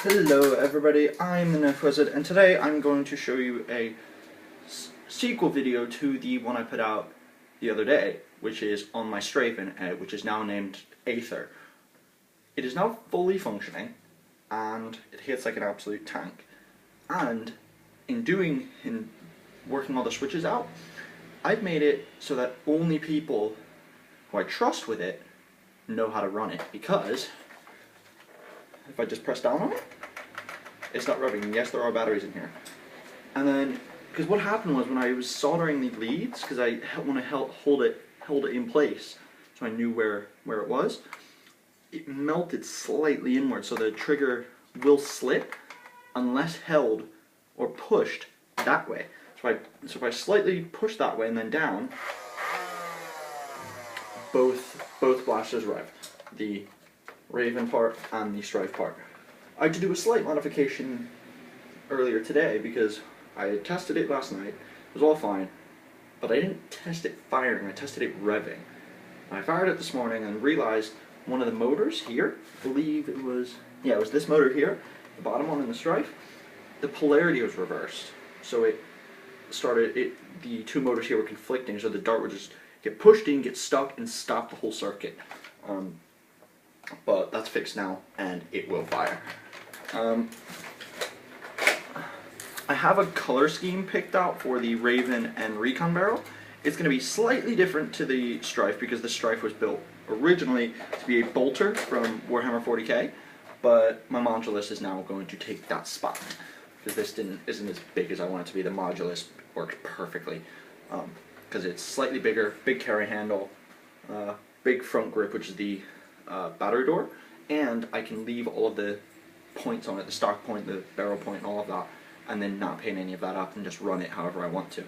Hello everybody, I'm the Nerf Wizard, and today I'm going to show you a sequel video to the one I put out the other day, which is on my strayven, which is now named AETHER. It is now fully functioning, and it hits like an absolute tank. And in working all the switches out, I've made it so that only people who I trust with it know how to run it, because if I just press down on it, it's not rubbing. Yes, there are batteries in here. And then, because what happened was when I was soldering the leads, because I want to hold it in place, so I knew where it was, it melted slightly inward, so the trigger will slip unless held or pushed that way. So if I slightly push that way and then down, both blasters rev. The Raven part and the Strife part. I had to do a slight modification earlier today because I had tested it last night. It was all fine, but I didn't test it firing. I tested it revving. I fired it this morning and realized one of the motors here, I believe it was this motor here, the bottom one in the Strife, the polarity was reversed. So the two motors here were conflicting, so the dart would just get pushed in, get stuck, and stop the whole circuit. But that's fixed now, and it will fire. I have a color scheme picked out for the Raven and Recon barrel. It's going to be slightly different to the Strife because the Strife was built originally to be a bolter from Warhammer 40k, but my modulus is now going to take that spot because this isn't as big as I want it to be. The modulus works perfectly because it's slightly bigger, big carry handle, big front grip, which is the battery door, and I can leave all of the points on it, the stock point, the barrel point, and all of that, and then not paint any of that up and just run it however I want to.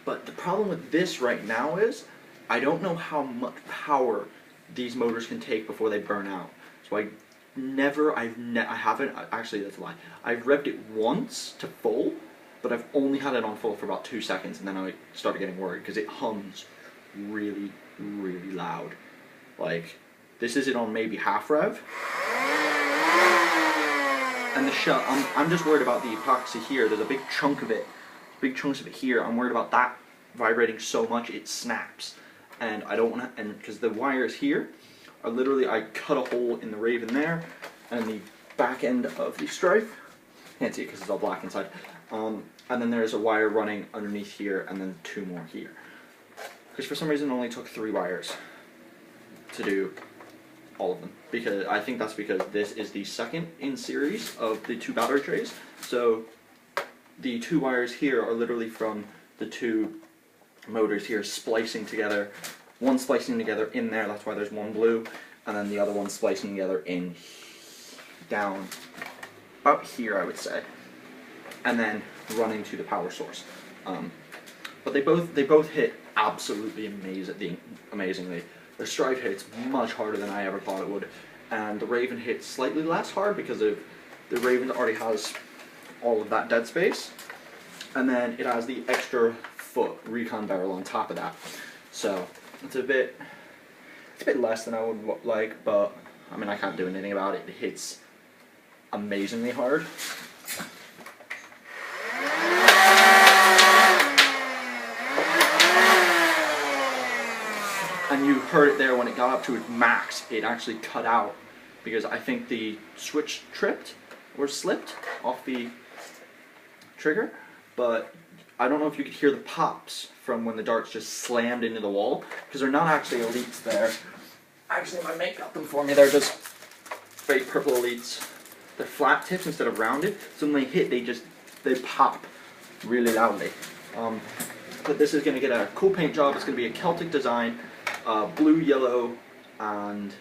But the problem with this right now is I don't know how much power these motors can take before they burn out. So actually that's a lie. I've revved it once to full, but I've only had it on full for about 2 seconds, and then I started getting worried because it hums really, really loud. Like, this is it on maybe half rev. And the shell, I'm just worried about the epoxy here. There's a big chunk of it, big chunks of it here. I'm worried about that vibrating so much it snaps. And I don't want to, and because the wires here are literally, I cut a hole in the Raven there, and the back end of the Strife, can't see it because it's all black inside. And then there's a wire running underneath here, and then 2 more here. Because for some reason it only took 3 wires to do all of them, because I think that's because this is the second in series of the 2 battery trays. So the 2 wires here are literally from the 2 motors here splicing together, one splicing together in there, that's why there's one blue, and then the other one splicing together in down about here, I would say, and then running to the power source. But they both hit absolutely amazingly. The Strife hits much harder than I ever thought it would, and the Raven hits slightly less hard because the Raven already has all of that dead space, and then it has the extra foot Recon barrel on top of that. So it's a bit less than I would like, but I mean I can't do anything about it. It hits amazingly hard. And you heard it there when it got up to its max, it actually cut out because I think the switch tripped or slipped off the trigger, but I don't know if you could hear the pops from when the darts just slammed into the wall, because they're not actually elites there. Actually, my mate got them for me. They're just fake purple elites. They're flat tips instead of rounded, so when they hit, they pop really loudly. But this is going to get a cool paint job. It's going to be a Celtic design. Blue, yellow, and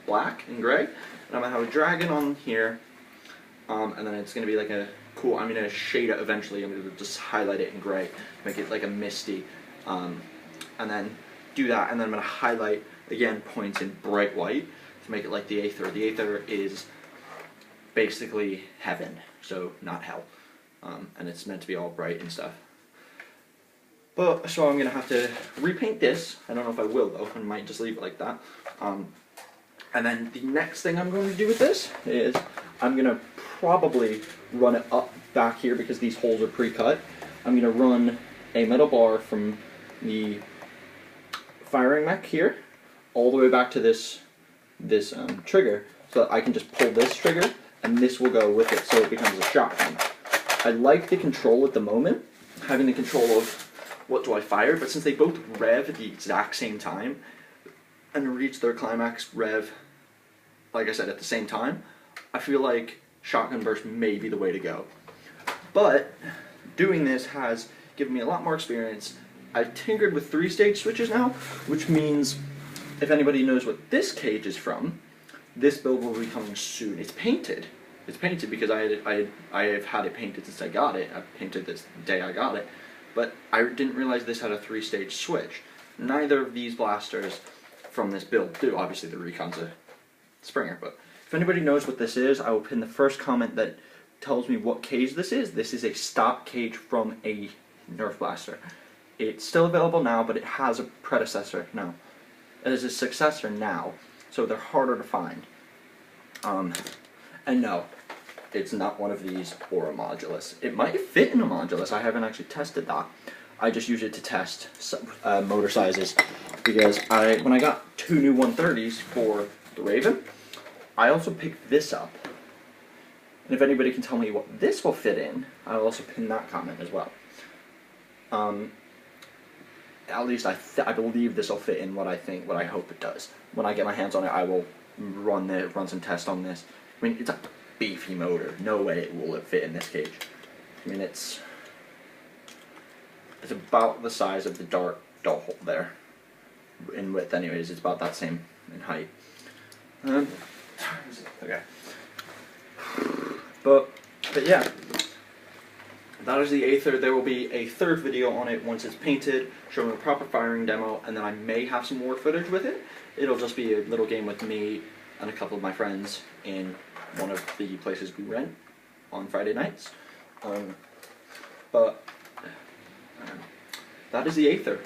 black and gray. And I'm going to have a dragon on here, and then it's going to be like a cool, I'm going to shade it eventually. I'm going to just highlight it in gray, make it like a misty, and then do that, and then I'm going to highlight, again, points in bright white to make it like the Æther. The Æther is basically heaven, so not hell, and it's meant to be all bright and stuff. But, so I'm going to have to repaint this. I don't know if I will though, I might just leave it like that. And then the next thing I'm going to do with this is I'm gonna probably run it up back here because these holes are pre-cut. I'm gonna run a metal bar from the firing mech here all the way back to this trigger, so that I can just pull this trigger and this will go with it, so it becomes a shotgun. I like the control at the moment, having the control of what do I fire, but since they both rev at the exact same time and reach their climax rev, like I said, at the same time, I feel like shotgun burst may be the way to go. But doing this has given me a lot more experience. I've tinkered with 3-stage switches now, which means if anybody knows what this cage is from, this build will be coming soon. It's painted. It's painted because I have had it painted since I got it. I painted this the day I got it, but I didn't realize this had a 3-stage switch. Neither of these blasters from this build do. Obviously the Recon's a Springer, but if anybody knows what this is, I will pin the first comment that tells me what cage this is. This is a stock cage from a Nerf blaster. It's still available now, but it has a predecessor now. It is a successor now, so they're harder to find. And no, it's not one of these or a modulus. It might fit in a modulus. I haven't actually tested that. I just use it to test motor sizes, because when I got 2 new 130s for the Raven, I also picked this up. And if anybody can tell me what this will fit in, I'll also pin that comment as well. At least I believe this will fit in what I hope it does. When I get my hands on it, I will run some tests on this. I mean, it's a beefy motor. No way it will fit in this cage. I mean, it's about the size of the dart hole there. In width, anyways, it's about that same in height. Okay. But yeah, that is the Æther. There will be a third video on it once it's painted, showing a proper firing demo, and then I may have some more footage with it. It'll just be a little game with me and a couple of my friends in one of the places we rent on Friday nights. That is the Æther.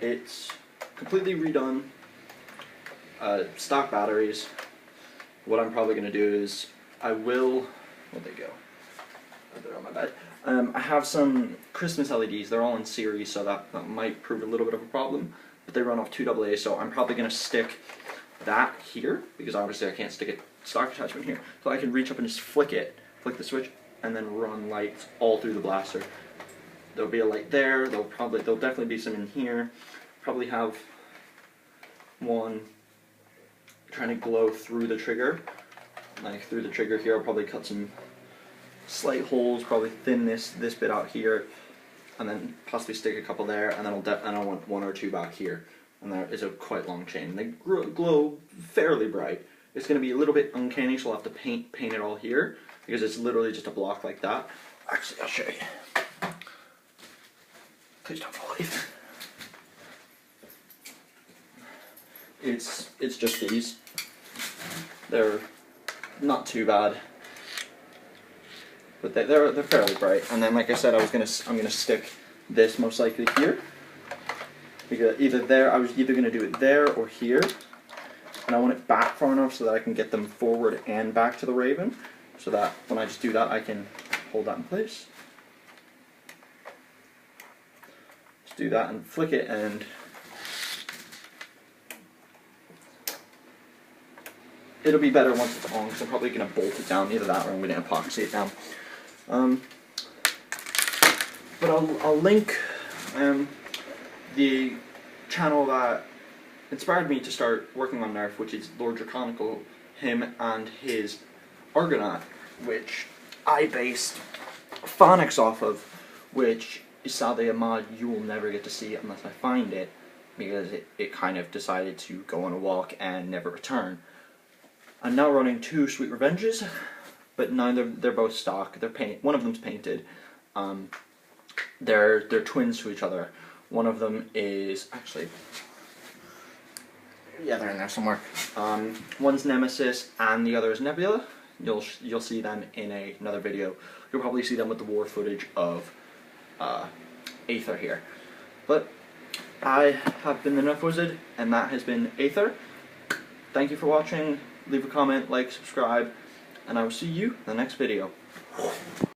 It's completely redone, stock batteries. What I'm probably going to do is where'd they go? Oh, they're on my bed. I have some Christmas LEDs. They're all in series, so that might prove a little bit of a problem, but they run off 2 AA, so I'm probably going to stick that here, because obviously I can't stick a stock attachment here, so I can reach up and just flick the switch, and then run lights all through the blaster. There'll be a light there, there'll definitely be some in here, probably have one trying to glow through the trigger, like through the trigger here. I'll probably cut some slight holes, probably thin this bit out here, and then possibly stick a couple there, and then I'll want 1 or 2 back here, and there is a quite long chain. They glow fairly bright. It's going to be a little bit uncanny, so I'll have to paint it all here, because it's literally just a block like that. Actually, I'll show you. Please don't fall either. It's just these. They're not too bad, but they're fairly bright. And then, like I said, I'm gonna stick this most likely here, because I was either gonna do it there or here, and I want it back far enough so that I can get them forward and back to the Raven, so that when I just do that, I can hold that in place. Just do that and flick it, and it'll be better once it's on, because I'm probably going to bolt it down, either that or I'm going to epoxy it down. But I'll link the channel that inspired me to start working on Nerf, which is Lord Draconical, him and his Argonaut, which I based phonics off of, which is sadly a mod you will never get to see unless I find it, because it kind of decided to go on a walk and never return. I'm now running 2 Sweet Revenges, but they're both stock. One of them's painted. They're twins to each other. One of them is actually, yeah, they're in there somewhere. One's Nemesis and the other is Nebula. You'll see them in another video. You'll probably see them with the war footage of Æther here. But I have been the Nerf Wizard, and that has been Æther. Thank you for watching. Leave a comment, like, subscribe, and I will see you in the next video.